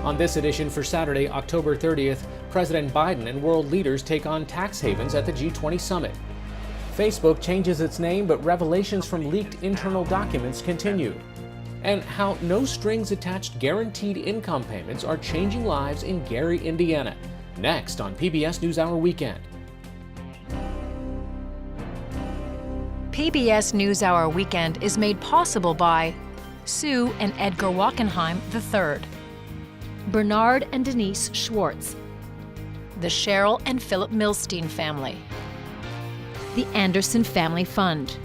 On this edition for Saturday, October 30th, President Biden and world leaders take on tax havens at the G20 summit. Facebook changes its name, but revelations from leaked internal documents continue. And how no-strings-attached guaranteed income payments are changing lives in Gary, Indiana. Next on PBS NewsHour Weekend. PBS NewsHour Weekend is made possible by Sue and Edgar Wachenheim III, Bernard and Denise Schwartz, the Cheryl and Philip Milstein family, the Anderson Family Fund,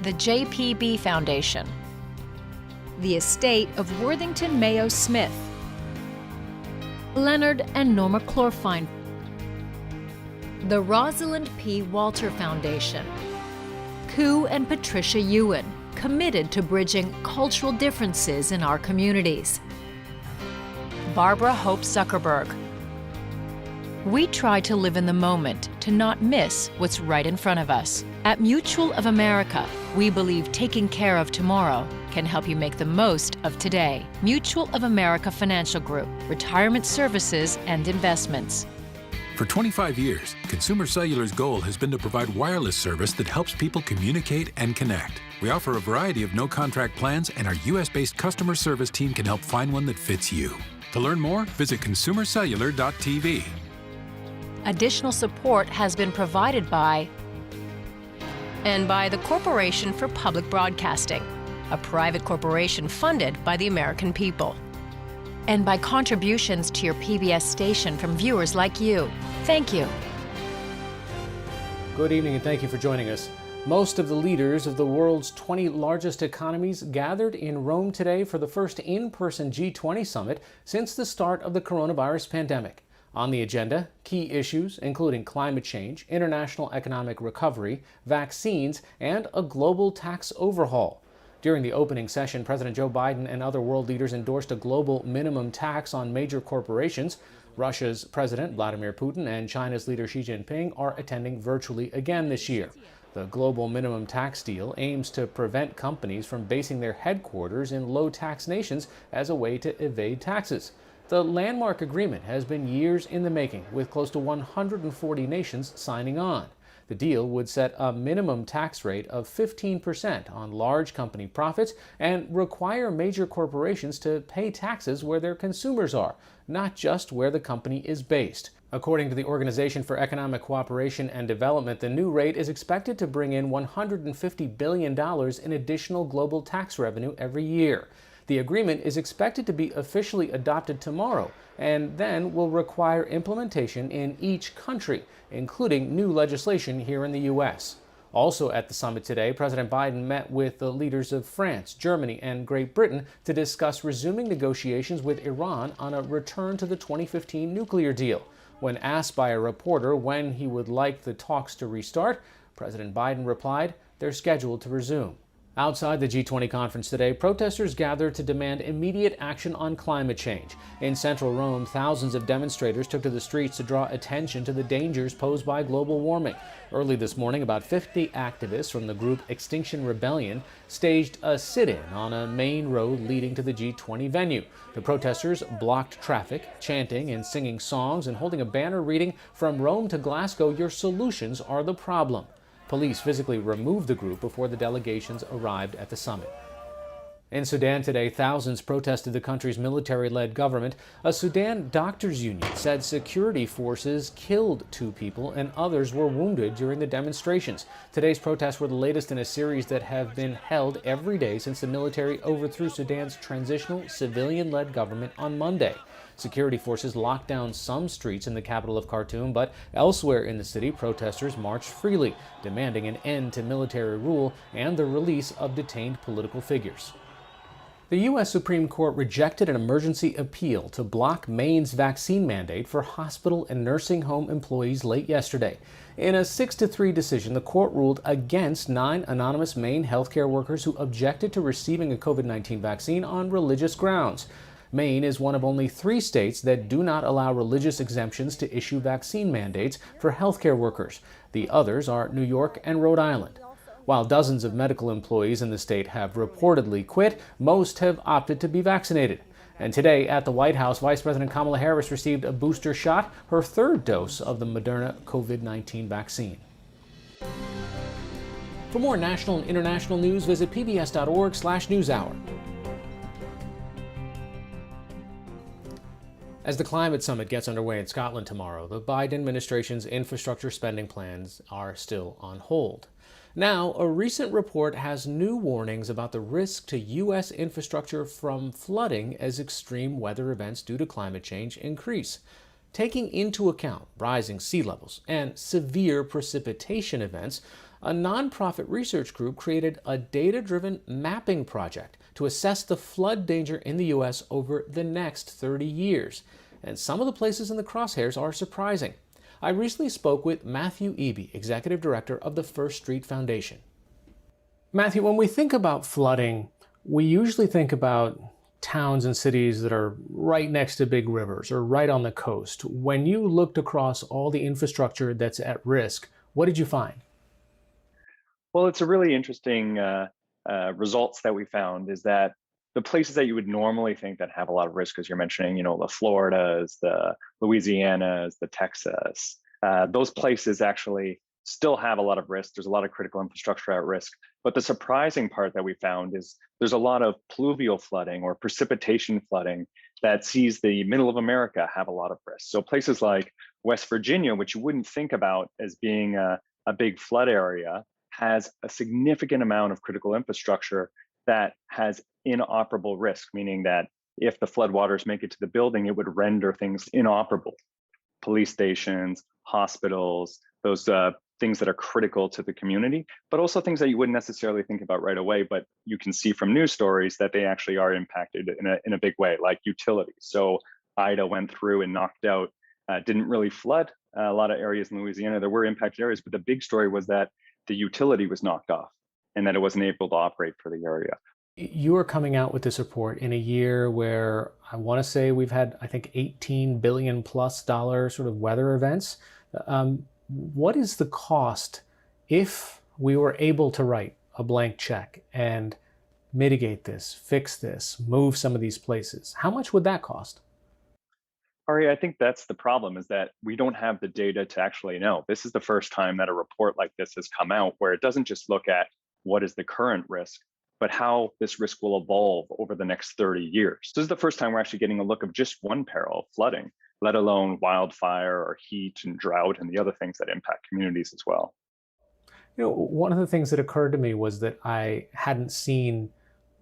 the JPB Foundation, the estate of Worthington Mayo Smith, Leonard and Norma Chlorfine, the Rosalind P. Walter Foundation, Koo and Patricia Ewan, committed to bridging cultural differences in our communities, Barbara Hope Zuckerberg. We try to live in the moment, to not miss what's right in front of us. At Mutual of America, we believe taking care of tomorrow can help you make the most of today. Mutual of America Financial Group, retirement services and investments. For 25 years, Consumer Cellular's goal has been to provide wireless service that helps people communicate and connect. We offer a variety of no-contract plans, and our U.S.-based customer service team can help find one that fits you. To learn more, visit consumercellular.tv. Additional support has been provided by the Corporation for Public Broadcasting, a private corporation funded by the American people, and by contributions to your PBS station from viewers like you. Thank you. Good evening and thank you for joining us. Most of the leaders of the world's 20 largest economies gathered in Rome today for the first in-person G20 summit since the start of the coronavirus pandemic. On the agenda, key issues including climate change, international economic recovery, vaccines, and a global tax overhaul. During the opening session, President Joe Biden and other world leaders endorsed a global minimum tax on major corporations. Russia's President Vladimir Putin and China's leader Xi Jinping are attending virtually again this year. The global minimum tax deal aims to prevent companies from basing their headquarters in low-tax nations as a way to evade taxes. The landmark agreement has been years in the making, with close to 140 nations signing on. The deal would set a minimum tax rate of 15% on large company profits and require major corporations to pay taxes where their consumers are, not just where the company is based. According to the Organization for Economic Cooperation and Development, the new rate is expected to bring in $150 billion in additional global tax revenue every year. The agreement is expected to be officially adopted tomorrow and then will require implementation in each country, including new legislation here in the U.S. Also at the summit today, President Biden met with the leaders of France, Germany, and Great Britain to discuss resuming negotiations with Iran on a return to the 2015 nuclear deal. When asked by a reporter when he would like the talks to restart, President Biden replied, "They're scheduled to resume." Outside the G20 conference today, protesters gathered to demand immediate action on climate change. In central Rome, thousands of demonstrators took to the streets to draw attention to the dangers posed by global warming. Early this morning, about 50 activists from the group Extinction Rebellion staged a sit-in on a main road leading to the G20 venue. The protesters blocked traffic, chanting and singing songs and holding a banner reading, "From Rome to Glasgow, your solutions are the problem." Police physically removed the group before the delegations arrived at the summit. In Sudan today, thousands protested the country's military-led government. A Sudan doctors union said security forces killed 2 people and others were wounded during the demonstrations. Today's protests were the latest in a series that have been held every day since the military overthrew Sudan's transitional civilian-led government on Monday. Security forces locked down some streets in the capital of Khartoum, but elsewhere in the city, protesters marched freely, demanding an end to military rule and the release of detained political figures. The U.S. Supreme Court rejected an emergency appeal to block Maine's vaccine mandate for hospital and nursing home employees late yesterday. In a 6-3 decision, the court ruled against 9 anonymous Maine healthcare workers who objected to receiving a COVID-19 vaccine on religious grounds. Maine is one of only 3 states that do not allow religious exemptions to issue vaccine mandates for healthcare workers. The others are New York and Rhode Island. While dozens of medical employees in the state have reportedly quit, most have opted to be vaccinated. And today at the White House, Vice President Kamala Harris received a booster shot, her third dose of the Moderna COVID-19 vaccine. For more national and international news, visit pbs.org/newshour. As the climate summit gets underway in Scotland tomorrow, the Biden administration's infrastructure spending plans are still on hold. Now, a recent report has new warnings about the risk to U.S. infrastructure from flooding as extreme weather events due to climate change increase. Taking into account rising sea levels and severe precipitation events, a nonprofit research group created a data-driven mapping project to assess the flood danger in the U.S. over the next 30 years. And some of the places in the crosshairs are surprising. I recently spoke with Matthew Eby, Executive Director of the First Street Foundation. Matthew, when we think about flooding, we usually think about towns and cities that are right next to big rivers or right on the coast. When you looked across all the infrastructure that's at risk, what did you find? Well, it's a really interesting results that we found is that the places that you would normally think that have a lot of risk, as you're mentioning, the Floridas, the Louisianas, the Texas, those places actually still have a lot of risk. There's a lot of critical infrastructure at risk. But the surprising part that we found is there's a lot of pluvial flooding or precipitation flooding that sees the middle of America have a lot of risk. So places like West Virginia, which you wouldn't think about as being a big flood area, has a significant amount of critical infrastructure that has inoperable risk, meaning that if the floodwaters make it to the building, it would render things inoperable. Police stations, hospitals, those things that are critical to the community, but also things that you wouldn't necessarily think about right away, but you can see from news stories that they actually are impacted in a big way, like utilities. So Ida went through and knocked out, didn't really flood a lot of areas in Louisiana. There were impacted areas, but the big story was that the utility was knocked off and that it wasn't able to operate for the area. You are coming out with this report in a year where I want to say we've had, I think, $18 billion plus sort of weather events. What is the cost if we were able to write a blank check and mitigate this, fix this, move some of these places? How much would that cost? Ari, I think that's the problem, is that we don't have the data to actually know. This is the first time that a report like this has come out where it doesn't just look at what is the current risk, but how this risk will evolve over the next 30 years. This is the first time we're actually getting a look of just one peril, flooding, let alone wildfire or heat and drought and the other things that impact communities as well. One of the things that occurred to me was that I hadn't seen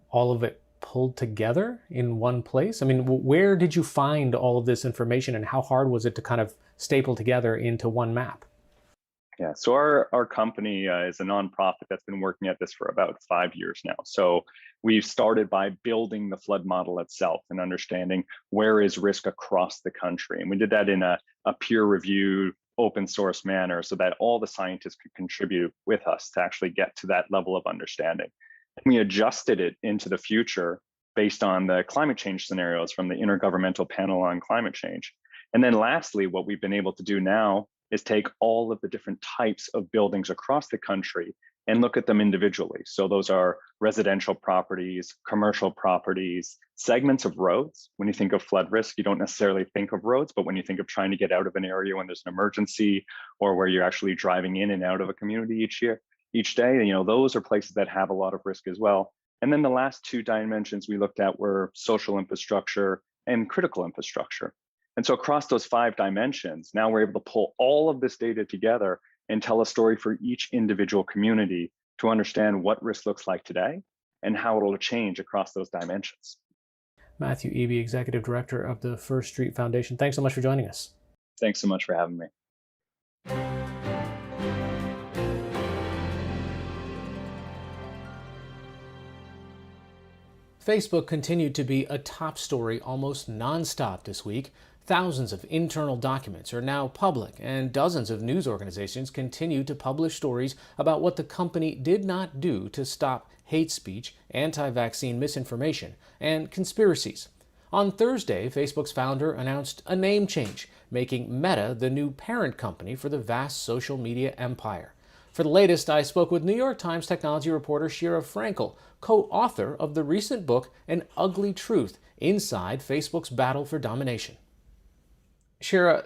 all of it pulled together in one place. I mean, where did you find all of this information and how hard was it to kind of staple together into one map? Yeah, so our company is a nonprofit that's been working at this for about 5 years now. So we've started by building the flood model itself and understanding where is risk across the country. And we did that in a peer-reviewed, open source manner so that all the scientists could contribute with us to actually get to that level of understanding. And we adjusted it into the future based on the climate change scenarios from the Intergovernmental Panel on Climate Change. And then lastly, what we've been able to do now is take all of the different types of buildings across the country and look at them individually. So those are residential properties, commercial properties, segments of roads. When you think of flood risk, you don't necessarily think of roads, but when you think of trying to get out of an area when there's an emergency or where you're actually driving in and out of a community each day, those are places that have a lot of risk as well. And then the last two dimensions we looked at were social infrastructure and critical infrastructure. And so across those 5 dimensions, now we're able to pull all of this data together and tell a story for each individual community to understand what risk looks like today and how it'll change across those dimensions. Matthew Eby, Executive Director of the First Street Foundation. Thanks so much for joining us. Thanks so much for having me. Facebook continued to be a top story almost nonstop this week. Thousands of internal documents are now public, and dozens of news organizations continue to publish stories about what the company did not do to stop hate speech, anti-vaccine misinformation, and conspiracies. On Thursday, Facebook's founder announced a name change, making Meta the new parent company for the vast social media empire. For the latest, I spoke with New York Times technology reporter Shira Frankel, co-author of the recent book, An Ugly Truth, Inside Facebook's Battle for Domination. Shira,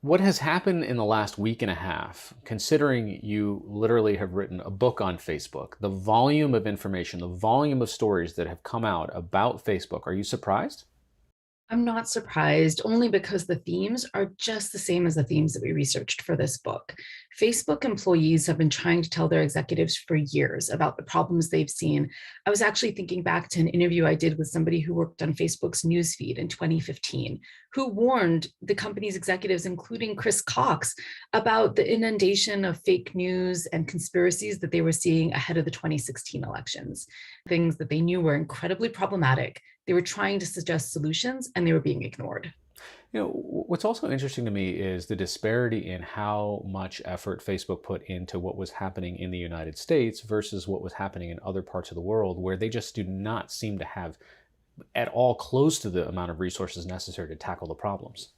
what has happened in the last week and a half, considering you literally have written a book on Facebook, the volume of information, the volume of stories that have come out about Facebook, are you surprised? I'm not surprised, only because the themes are just the same as the themes that we researched for this book. Facebook employees have been trying to tell their executives for years about the problems they've seen. I was actually thinking back to an interview I did with somebody who worked on Facebook's newsfeed in 2015, who warned the company's executives, including Chris Cox, about the inundation of fake news and conspiracies that they were seeing ahead of the 2016 elections, things that they knew were incredibly problematic. They were trying to suggest solutions and they were being ignored. You know, what's also interesting to me is the disparity in how much effort Facebook put into what was happening in the United States versus what was happening in other parts of the world, where they just do not seem to have at all close to the amount of resources necessary to tackle the problems.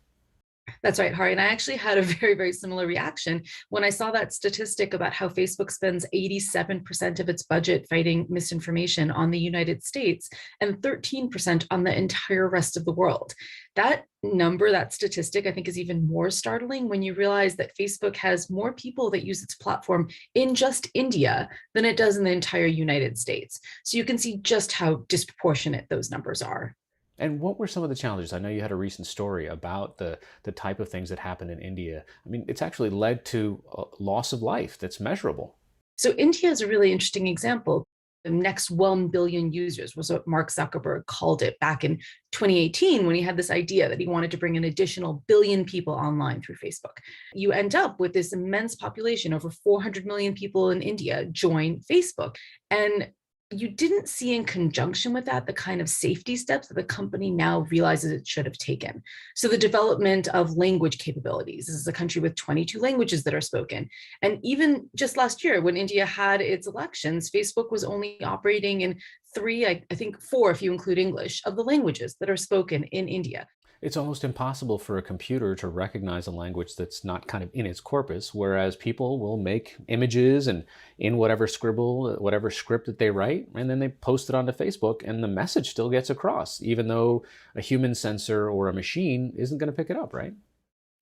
That's right, Hari. And I actually had a very, very similar reaction when I saw that statistic about how Facebook spends 87% of its budget fighting misinformation on the United States and 13% on the entire rest of the world. That number, that statistic, I think is even more startling when you realize that Facebook has more people that use its platform in just India than it does in the entire United States. So you can see just how disproportionate those numbers are. And what were some of the challenges? I know you had a recent story about the type of things that happened in India. I mean, it's actually led to a loss of life that's measurable. So India is a really interesting example. The next 1 billion users was what Mark Zuckerberg called it back in 2018 when he had this idea that he wanted to bring an additional billion people online through Facebook. You end up with this immense population, over 400 million people in India join Facebook. And you didn't see in conjunction with that the kind of safety steps that the company now realizes it should have taken. So the development of language capabilities. This is a country with 22 languages that are spoken. And even just last year, when India had its elections, Facebook was only operating in 3, I think 4, if you include English, of the languages that are spoken in India. It's almost impossible for a computer to recognize a language that's not kind of in its corpus, whereas people will make images and in whatever script that they write, and then they post it onto Facebook, and the message still gets across, even though a human sensor or a machine isn't going to pick it up, right?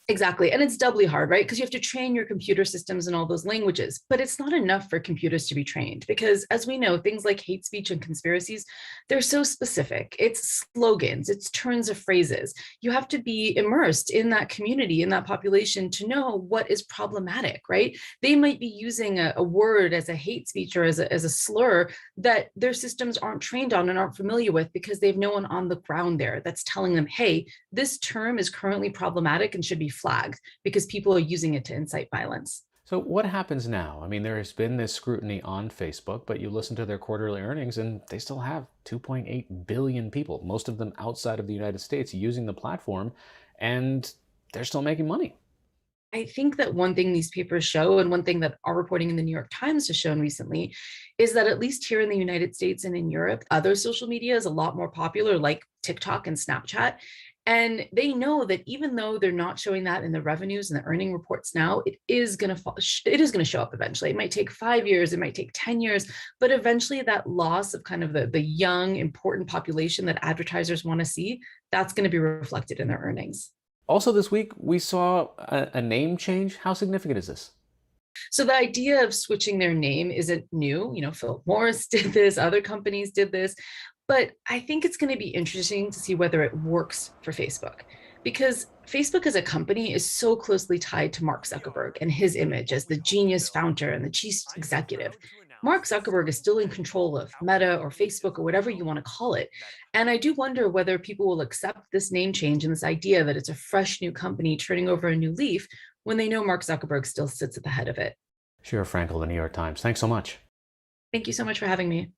Exactly. And it's doubly hard, right? Because you have to train your computer systems in all those languages. But it's not enough for computers to be trained because, as we know, things like hate speech and conspiracies, they're so specific. It's slogans, it's turns of phrases. You have to be immersed in that community, in that population to know what is problematic, right? They might be using a word as a hate speech or as a slur that their systems aren't trained on and aren't familiar with because they have no one on the ground there that's telling them, hey, this term is currently problematic and should be flagged because people are using it to incite violence. So what happens now? I mean, there has been this scrutiny on Facebook, but you listen to their quarterly earnings and they still have 2.8 billion people, most of them outside of the United States, using the platform, and they're still making money. I think that one thing these papers show, and one thing that our reporting in the New York Times has shown recently, is that at least here in the United States and in Europe, other social media is a lot more popular, like TikTok and Snapchat. And they know that even though they're not showing that in the revenues and the earning reports now, it is going to show up eventually. It might take 5 years, it might take 10 years, but eventually that loss of kind of the young, important population that advertisers want to see, that's going to be reflected in their earnings. Also this week, we saw a name change. How significant is this? So the idea of switching their name isn't new. You know, Philip Morris did this, other companies did this. But I think it's going to be interesting to see whether it works for Facebook, because Facebook as a company is so closely tied to Mark Zuckerberg and his image as the genius founder and the chief executive. Mark Zuckerberg is still in control of Meta or Facebook or whatever you want to call it. And I do wonder whether people will accept this name change and this idea that it's a fresh new company turning over a new leaf when they know Mark Zuckerberg still sits at the head of it. Shira Frankel, The New York Times. Thanks so much. Thank you so much for having me.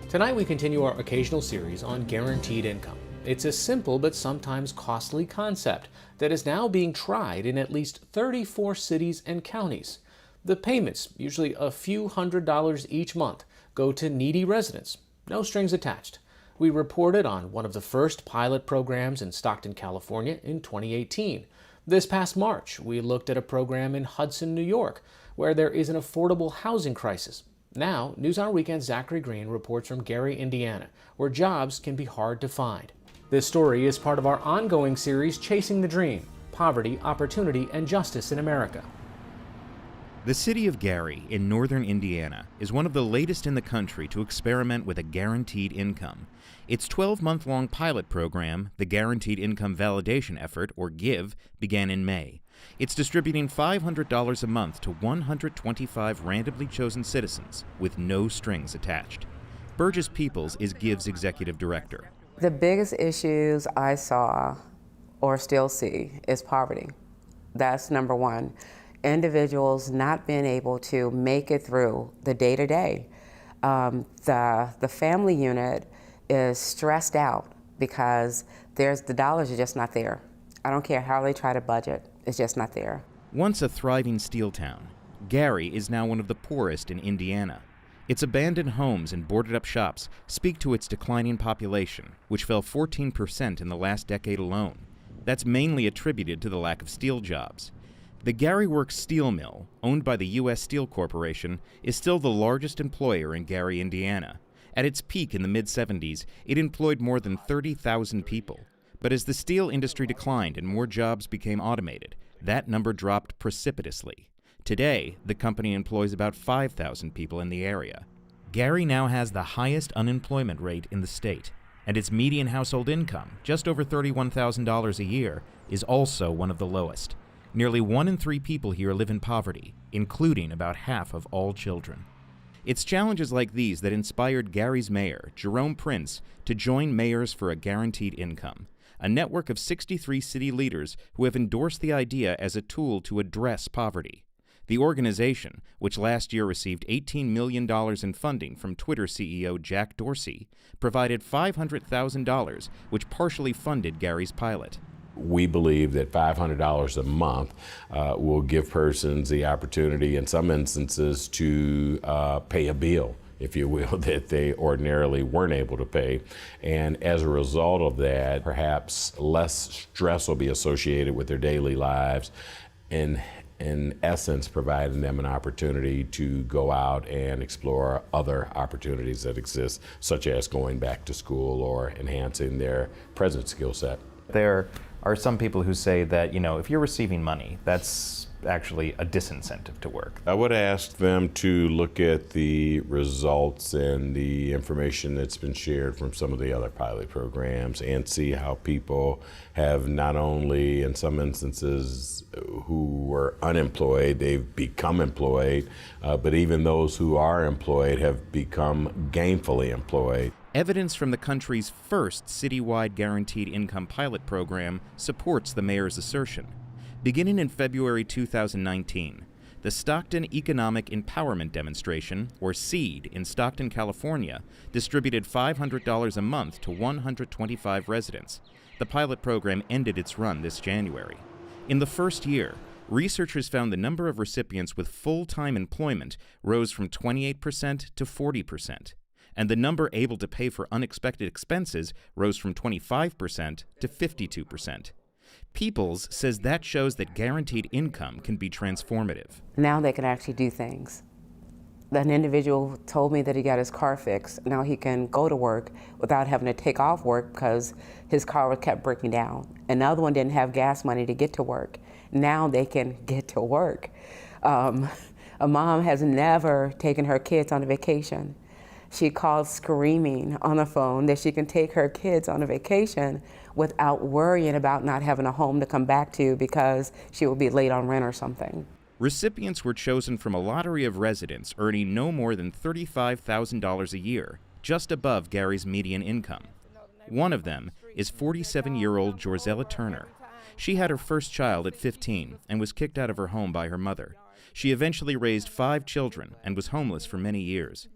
Tonight we continue our occasional series on guaranteed income. It's a simple but sometimes costly concept that is now being tried in at least 34 cities and counties. The payments, usually a few $100s each month, go to needy residents. No strings attached. We reported on one of the first pilot programs in Stockton, California in 2018. This past March, we looked at a program in Hudson, New York, where there is an affordable housing crisis. Now, News on Weekend's Zachary Green reports from Gary, Indiana, where jobs can be hard to find. This story is part of our ongoing series, Chasing the Dream: Poverty, Opportunity, and Justice in America. The city of Gary in northern Indiana is one of the latest in the country to experiment with a guaranteed income. Its 12-month-long pilot program, the Guaranteed Income Validation Effort, or GIVE, began in May. It's distributing $500 a month to 125 randomly chosen citizens with no strings attached. Burgess Peoples is GIVE's executive director. The biggest issues I saw or still see is poverty. That's number one. Individuals not being able to make it through the day-to-day. The family unit is stressed out because the dollars are just not there. I don't care how they try to budget, it's just not there. Once a thriving steel town, Gary is now one of the poorest in Indiana. Its abandoned homes and boarded-up shops speak to its declining population, which fell 14% in the last decade alone. That's mainly attributed to the lack of steel jobs. The Gary Works Steel Mill, owned by the U.S. Steel Corporation, is still the largest employer in Gary, Indiana. At its peak in the mid-70s, it employed more than 30,000 people. But as the steel industry declined and more jobs became automated, that number dropped precipitously. Today, the company employs about 5,000 people in the area. Gary now has the highest unemployment rate in the state, and its median household income, just over $31,000 a year, is also one of the lowest. Nearly 1 in 3 people here live in poverty, including about half of all children. It's challenges like these that inspired Gary's mayor, Jerome Prince, to join Mayors for a Guaranteed Income, a network of 63 city leaders who have endorsed the idea as a tool to address poverty. The organization, which last year received $18 million in funding from Twitter CEO Jack Dorsey, provided $500,000, which partially funded Gary's pilot. We believe that $500 a month will give persons the opportunity in some instances to pay a bill, if you will, that they ordinarily weren't able to pay. And as a result of that, perhaps less stress will be associated with their daily lives, and in essence providing them an opportunity to go out and explore other opportunities that exist, such as going back to school or enhancing their present skill set. There are some people who say that, if you're receiving money, that's actually a disincentive to work. I would ask them to look at the results and the information that's been shared from some of the other pilot programs and see how people have not only, in some instances, who were unemployed, they've become employed, but even those who are employed have become gainfully employed. Evidence from the country's first citywide guaranteed income pilot program supports the mayor's assertion. Beginning in February 2019, the Stockton Economic Empowerment Demonstration, or SEED, in Stockton, California, distributed $500 a month to 125 residents. The pilot program ended its run this January. In the first year, researchers found the number of recipients with full-time employment rose from 28% to 40%. And the number able to pay for unexpected expenses rose from 25% to 52%. Peoples says that shows that guaranteed income can be transformative. Now they can actually do things. An individual told me that he got his car fixed. Now he can go to work without having to take off work because his car kept breaking down. Another one didn't have gas money to get to work. Now they can get to work. A mom has never taken her kids on a vacation. She called screaming on the phone that she can take her kids on a vacation without worrying about not having a home to come back to because she will be late on rent or something. Recipients were chosen from a lottery of residents earning no more than $35,000 a year, just above Gary's median income. One of them is 47-year-old Jorzella Turner. She had her first child at 15 and was kicked out of her home by her mother. She eventually raised 5 children and was homeless for many years.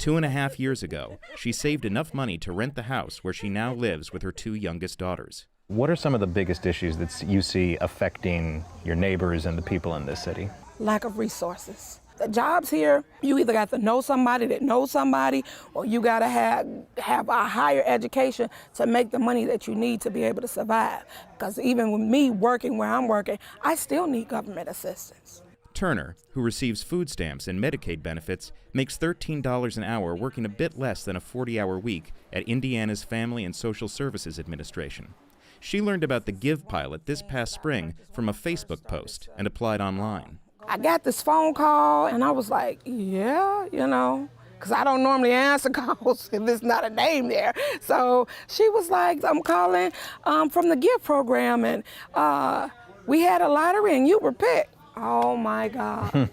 2.5 years ago, she saved enough money to rent the house where she now lives with her 2 youngest daughters. What are some of the biggest issues that you see affecting your neighbors and the people in this city? Lack of resources. The jobs here, you either got to know somebody that knows somebody, or you got to have a higher education to make the money that you need to be able to survive. Because even with me working where I'm working, I still need government assistance. Turner, who receives food stamps and Medicaid benefits, makes $13 an hour working a bit less than a 40-hour week at Indiana's Family and Social Services Administration. She learned about the Give pilot this past spring from a Facebook post and applied online. I got this phone call, and I was like, yeah, because I don't normally answer calls if there's not a name there. So she was like, I'm calling from the Give program, and we had a lottery, and you were picked. Oh, my gosh.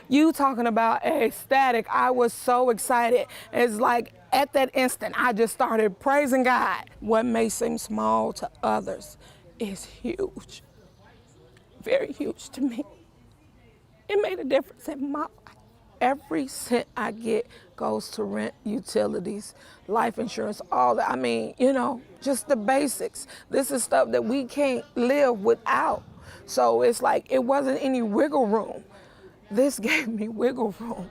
You talking about ecstatic. I was so excited. It's like at that instant, I just started praising God. What may seem small to others is huge, very huge to me. It made a difference in my life. Every cent I get goes to rent, utilities, life insurance, all that. I mean, just the basics. This is stuff that we can't live without. So it's like it wasn't any wiggle room. This gave me wiggle room.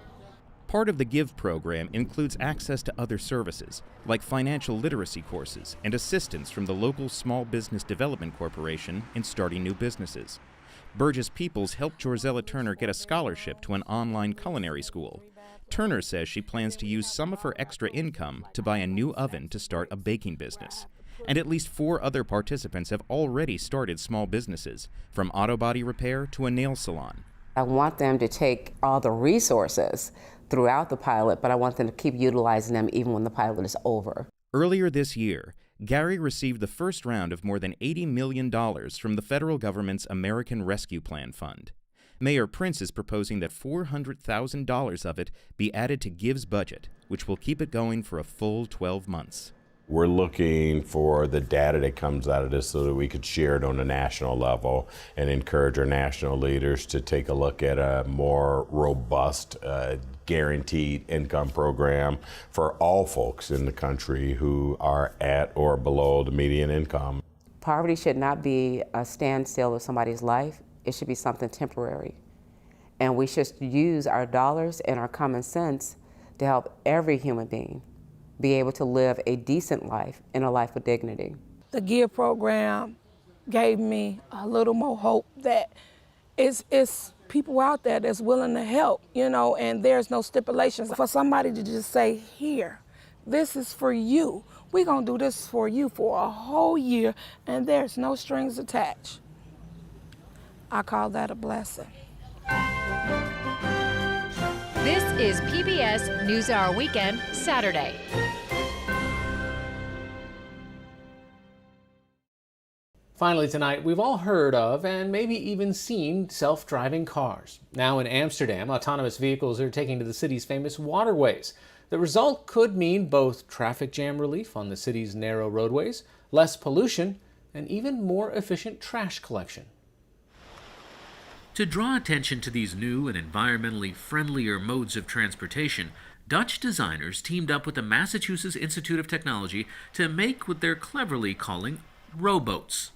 Part of the Give program includes access to other services, like financial literacy courses and assistance from the local Small Business Development Corporation in starting new businesses. Burgess Peoples helped Jorzella Turner get a scholarship to an online culinary school. Turner says she plans to use some of her extra income to buy a new oven to start a baking business. And at least 4 other participants have already started small businesses, from auto body repair to a nail salon. I want them to take all the resources throughout the pilot, but I want them to keep utilizing them even when the pilot is over. Earlier this year, Gary received the first round of more than $80 million from the federal government's American Rescue Plan Fund. Mayor Prince is proposing that $400,000 of it be added to Give's budget, which will keep it going for a full 12 months. We're looking for the data that comes out of this so that we could share it on a national level and encourage our national leaders to take a look at a more robust, guaranteed income program for all folks in the country who are at or below the median income. Poverty should not be a standstill of somebody's life. It should be something temporary. And we should use our dollars and our common sense to help every human being be able to live a decent life and a life of dignity. The Give program gave me a little more hope that it's people out there that's willing to help, and there's no stipulations. For somebody to just say, here, this is for you. We're gonna do this for you for a whole year, and there's no strings attached. I call that a blessing. This is PBS NewsHour Weekend, Saturday. Finally tonight, we've all heard of and maybe even seen self-driving cars. Now in Amsterdam, autonomous vehicles are taking to the city's famous waterways. The result could mean both traffic jam relief on the city's narrow roadways, less pollution, and even more efficient trash collection. To draw attention to these new and environmentally friendlier modes of transportation, Dutch designers teamed up with the Massachusetts Institute of Technology to make what they're cleverly calling rowboats.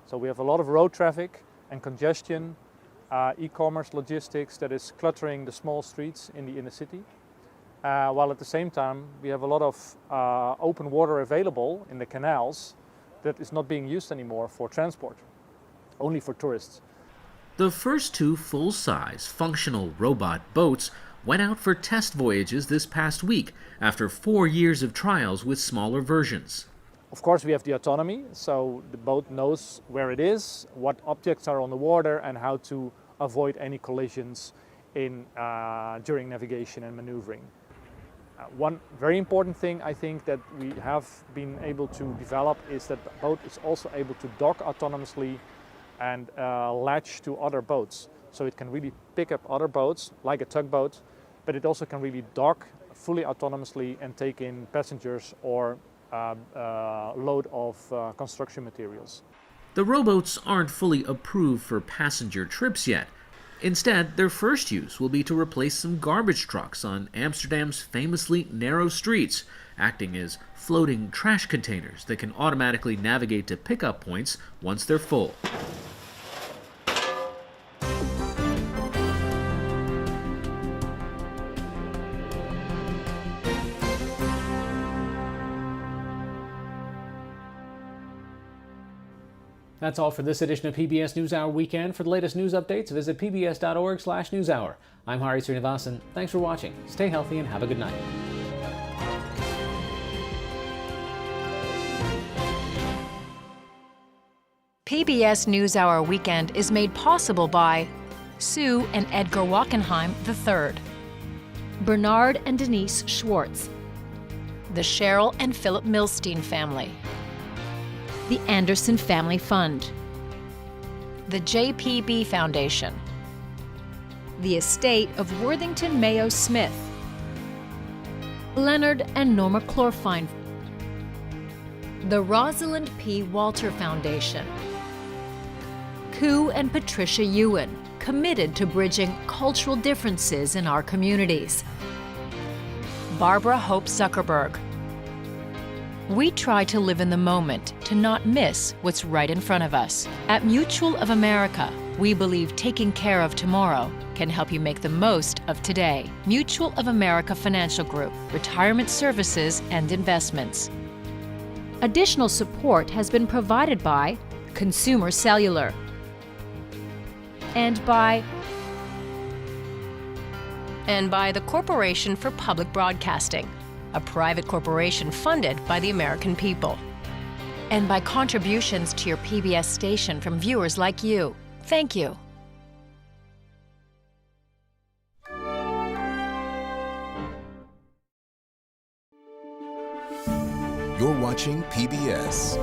So we have a lot of road traffic and congestion, e-commerce logistics that is cluttering the small streets in the inner city. While at the same time, we have a lot of open water available in the canals that is not being used anymore for transport, only for tourists. The first 2 full-size, functional robot boats went out for test voyages this past week after 4 years of trials with smaller versions. Of course, we have the autonomy, so the boat knows where it is, what objects are on the water, and how to avoid any collisions during navigation and maneuvering. One very important thing I think that we have been able to develop is that the boat is also able to dock autonomously and latch to other boats. So it can really pick up other boats, like a tugboat, but it also can really dock fully autonomously and take in passengers or load of construction materials. The rowboats aren't fully approved for passenger trips yet. Instead, their first use will be to replace some garbage trucks on Amsterdam's famously narrow streets, acting as floating trash containers that can automatically navigate to pickup points once they're full. That's all for this edition of PBS NewsHour Weekend. For the latest news updates, visit pbs.org/newshour. I'm Hari Srinivasan. Thanks for watching. Stay healthy and have a good night. PBS NewsHour Weekend is made possible by Sue and Edgar Wackenheim III, Bernard and Denise Schwartz, the Cheryl and Philip Milstein family, the Anderson Family Fund, the JPB Foundation, the estate of Worthington Mayo Smith, Leonard and Norma Chlorfine, the Rosalind P. Walter Foundation, Koo and Patricia Ewan, committed to bridging cultural differences in our communities, Barbara Hope Zuckerberg. We try to live in the moment to not miss what's right in front of us. At Mutual of America, we believe taking care of tomorrow can help you make the most of today. Mutual of America Financial Group, retirement services and investments. Additional support has been provided by Consumer Cellular and by the Corporation for Public Broadcasting, a private corporation funded by the American people, and by contributions to your PBS station from viewers like you. Thank you. You're watching PBS.